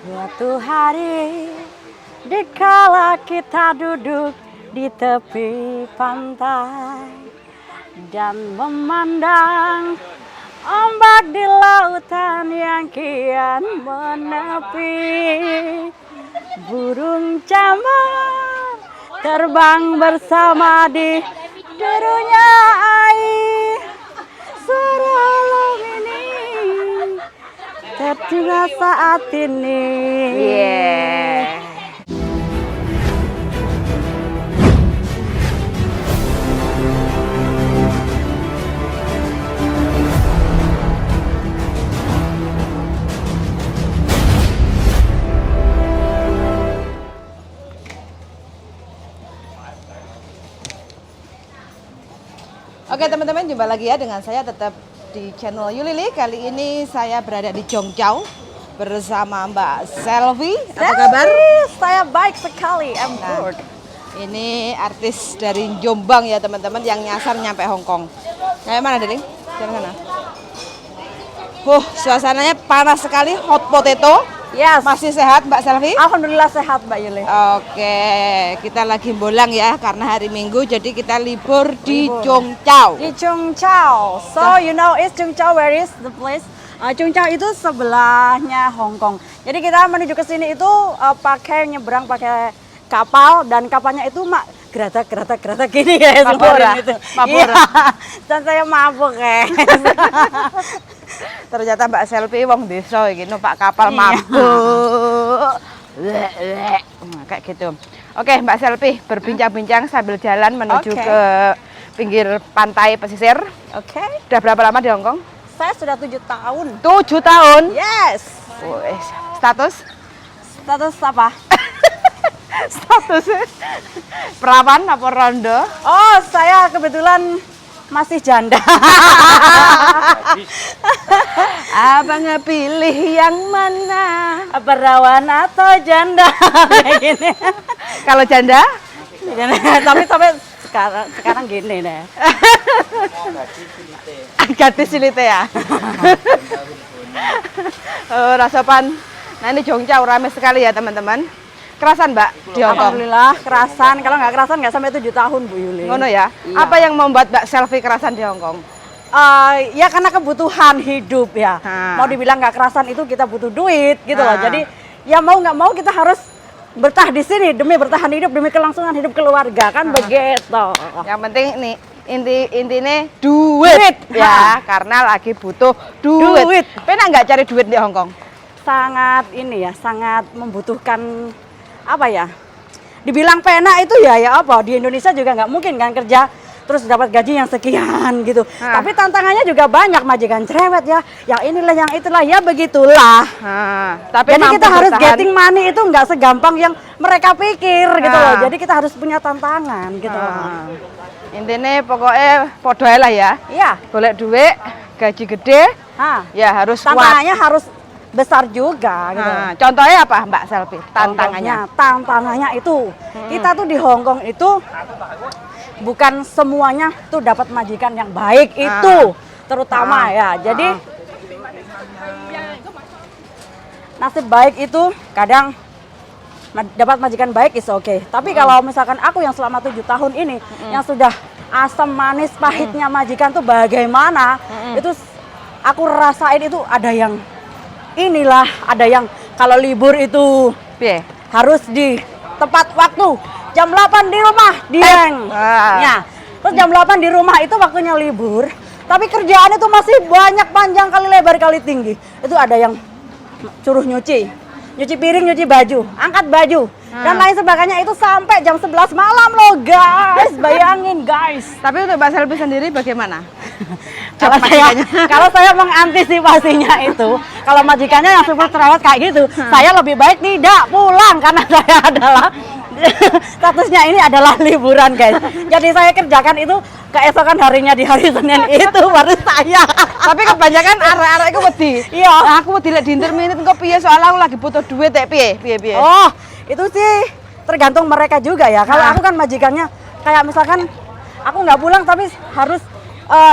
Suatu hari dikala kita duduk di tepi pantai dan memandang ombak di lautan yang kian menepi, burung camar terbang bersama di derunya air. Suara alam ini terdengar saat ini. Oke teman-teman, jumpa lagi ya dengan saya tetap di channel Yulili. Kali ini saya berada di Zhongzhou bersama Mbak Selvi. Apa kabar? Saya baik sekali, I'm Nah, good. ini artis dari Jombang ya teman-teman yang nyasar nyampe Hong Kong. Kayak mana Deling? Dari sana. Suasananya panas sekali, hot potato. Yes. Masih sehat Mbak Selvi? Alhamdulillah sehat Mbak Yuli. Oke, kita lagi bolang ya karena hari Minggu, jadi kita libur di Zhongzhou. Di Zhongzhou. So you know is Zhongzhou, where is the place? Zhongzhou itu sebelahnya Hong Kong. Jadi kita menuju ke sini itu nyebrang pakai kapal, dan kapalnya itu geratak gini ya, Mabura, itu. Mabura. Iya. Dan saya mabuk ya. Ternyata Mbak Selvi wong desa iki numpak kapal mabuk. Kayak gitu. Oke, Mbak Selvi berbincang-bincang sambil jalan menuju Oke. ke pinggir pantai pesisir. Oke. Udah berapa lama di Hong Kong? Saya sudah 7 tahun. 7 tahun. Yes. Wes, status? Status apa? Status perawan apa rondo? Oh, saya kebetulan masih janda. Abang pilih yang mana? Perawan atau janda? Kayak gini. Kalau janda? Tapi sampai sekarang gini deh. Ganti silite ya. Rasapan. Nah ini Zhongzhou ramai sekali ya teman-teman. Kerasan Mbak di Hong Kong? Alhamdulillah kerasan. Kalau nggak kerasan nggak sampai 7 tahun Bu Yuli. Ngono ya? Iya. Apa yang membuat Mbak Selvi kerasan di Hong Kong? Ya karena kebutuhan hidup ya. Ha. Mau dibilang nggak kerasan itu kita butuh duit gitu loh. Ha. Jadi ya mau nggak mau kita harus bertahan di sini demi bertahan hidup, demi kelangsungan hidup keluarga kan begitu. Yang penting nih intinya duit ya, karena lagi butuh duit. Pernah nggak cari duit di Hong Kong? Sangat ini ya, sangat membutuhkan apa ya? Dibilang pena itu ya apa? Di Indonesia juga nggak mungkin kan kerja terus dapat gaji yang sekian gitu. Tapi tantangannya juga banyak, majikan cerewet ya, yang inilah yang itulah ya begitulah. Tapi Jadi mampu kita harus bertahan. getting money itu nggak segampang yang mereka pikir gitu loh. Jadi kita harus punya tantangan gitu loh. Intinya pokoknya podo ae lah ya. Iya. Golek duit, gaji gede, ya harus kuat. Tantangannya harus besar juga gitu. Contohnya apa Mbak Selvi? Tantangannya itu kita tuh di Hong Kong itu bukan semuanya tuh dapat majikan yang baik itu terutama ya. Jadi nasib baik itu kadang dapat majikan baik is oke. Tapi kalau misalkan aku yang selama 7 tahun ini yang sudah asam manis pahitnya majikan tuh bagaimana, itu aku rasain itu ada yang inilah, ada yang kalau libur itu harus di tepat waktu jam 8 di rumah dieng ya. Terus jam 8 di rumah itu waktunya libur, tapi kerjaan itu masih banyak, panjang kali lebar kali tinggi. Itu ada yang suruh nyuci piring, nyuci baju, angkat baju dan lain sebagainya, itu sampai jam 11 malam loh guys. Bayangin guys. Tapi untuk Mbak Selvi sendiri bagaimana? Kalau saya mengantisipasinya itu, kalau majikannya yang super cerewet kayak gitu, saya lebih baik tidak pulang karena saya adalah statusnya ini adalah liburan guys. Jadi saya kerjakan itu keesokan harinya di hari Senin itu baru saya. Tapi kebanyakan arek-arek iku wedi. Iya. Nah, aku wedi lek di interminute engko piye, soalnya aku lagi butuh duit piye. Oh, itu sih tergantung mereka juga ya. Kalau aku kan majikannya kayak misalkan aku nggak pulang tapi harus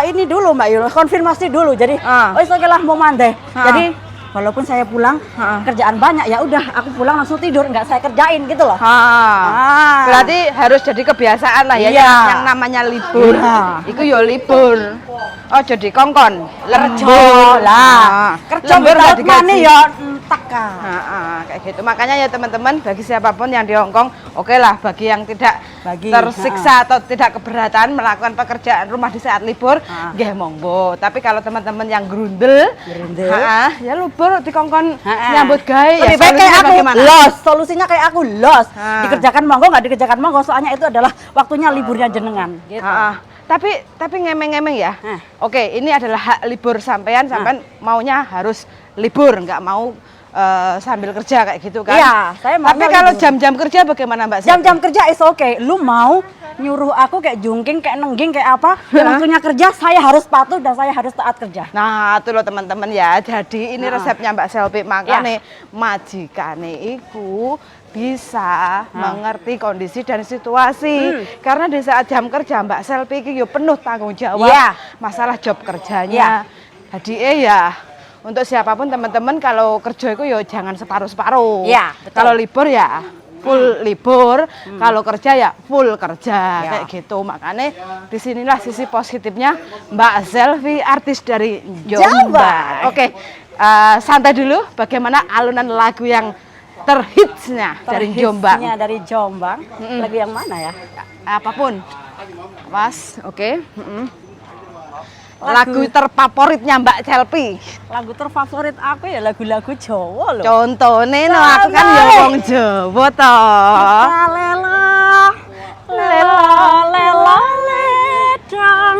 ini dulu Mbak Yul, konfirmasi dulu. Jadi, oh oke lah mau mandeh. Jadi walaupun saya pulang kerjaan banyak, ya udah aku pulang langsung tidur, nggak saya kerjain gitu loh. Berarti harus jadi kebiasaan lah ya, Iya. yang namanya libur. Iya. Iku yo libur. Oh jadi kongkon, Kerja lah. Kerja lembur nggak without money digaji. ya entak kan. Kayak gitu. Makanya ya teman-teman, bagi siapapun yang di Hong Kong, oke lah, bagi yang tidak tersiksa atau tidak keberatan melakukan pekerjaan rumah di saat libur, nggih monggo. Tapi kalau teman-teman yang grundel, ya libur di kongkon nyambut gawe ya. Lebih baik kayak aku bagaimana? los, solusinya kayak aku los. Dikerjakan monggo, nggak dikerjakan monggo, soalnya itu adalah waktunya liburnya jenengan. Gitu. Tapi ngemeng-ngemeng ya. Oke, ini adalah hak libur sampean maunya harus libur, nggak mau sambil kerja kayak gitu kan. Iya, saya mau. Tapi kalau jam-jam kerja bagaimana Mbak? Jam-jam kerja is oke. Lu mau nyuruh aku kayak jungking, kayak nengging, kayak apa? Waktunya kerja saya harus patuh dan saya harus taat kerja. Nah, itu loh teman-teman ya. Jadi ini resepnya Mbak Selvi. Makanya majikane iku bisa mengerti kondisi dan situasi. Karena di saat jam kerja Mbak Selvi iki yo penuh tanggung jawab masalah job kerjanya. Jadi ya untuk siapapun teman-teman kalau kerja itu ya jangan separuh-separuh. Kalau libur ya full libur, kalau kerja ya full kerja kayak gitu. Makanya disinilah sisi positifnya Mbak Selvi, artis dari Jombang. Oke, santai dulu. Bagaimana alunan lagu yang terhitsnya dari Jombang? Dari Jombang. Lagu yang mana ya? Apapun. Mas, oke. Lagu terfavoritnya Mbak Selvi. Lagu terfavorit aku ya lagu-lagu Jawa loh. Contohnya no, aku kan ya wong Jawa toh. Lela ledang.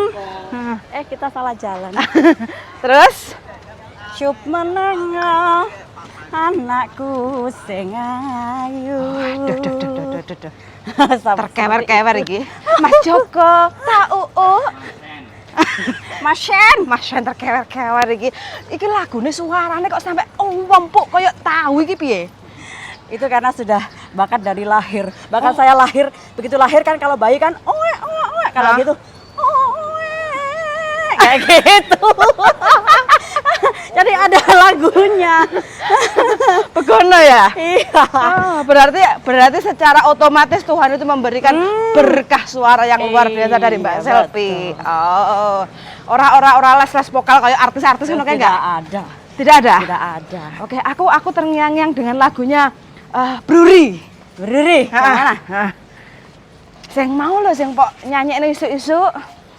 Kita salah jalan. Terus Syup menengah anakku sing ayu. Duh. Terkewer-kewer iki. Mas Joko, tau Mas Shen terkewer-kewer iki. Iki lagune suarane kok sampai empuk koyo tahu iki piye? Itu karena sudah bakat dari lahir. Bahkan saya lahir, begitu lahir kan kalau bayi kan kalau gitu kayak gitu. Jadi ada lagunya. Begono ya? Iya. Berarti secara otomatis Tuhan itu memberikan berkah suara yang luar biasa dari Mbak Selvi. Orang les vokal kayak artis-artis kan kayak enggak ada. Tidak ada. Tidak ada. Oke, aku terngiang-ngiang dengan lagunya Bruri. Mana? Sing mau lho sing pok nyanyekne isu-isu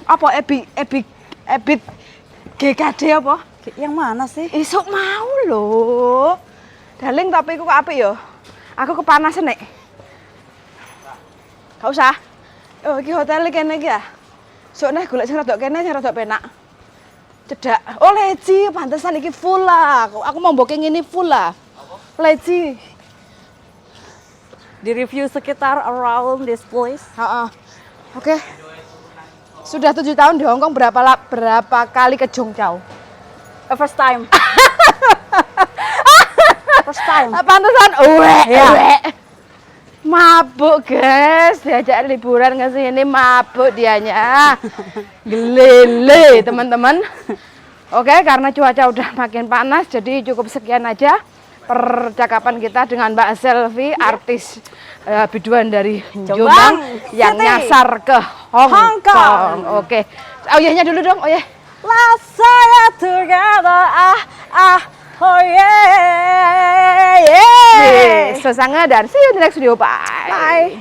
apa Ebit GKD apa? Yang mana sih? Isuk mau lho. Darling, tapi iku kok apik ya. Aku kepanasan nek. Gak usah. Oh, iki hotel kene iki ya. Sok nek golek sing rodok kene sing rodok penak. Cedak. Oh, leci, pantesan iki full lah. Aku mau booking ini full lah. Leci. Di review sekitar around this place. Oke. Sudah 7 tahun di Hong Kong, berapa kali ke Jongchao? First time. First time. Pantesan mabuk guys, diajak liburan ke sini mabuk dianya. Gelele teman-teman. Oke, karena cuaca udah makin panas, jadi cukup sekian aja percakapan kita dengan Mbak Selvi, artis biduan dari Jombang yang nyasar ke Hong Kong. Oke. Oyehnya dulu dong, oyeh. Let's say it together, oh yeah. Sesangga dan see you in the next video, bye. Bye.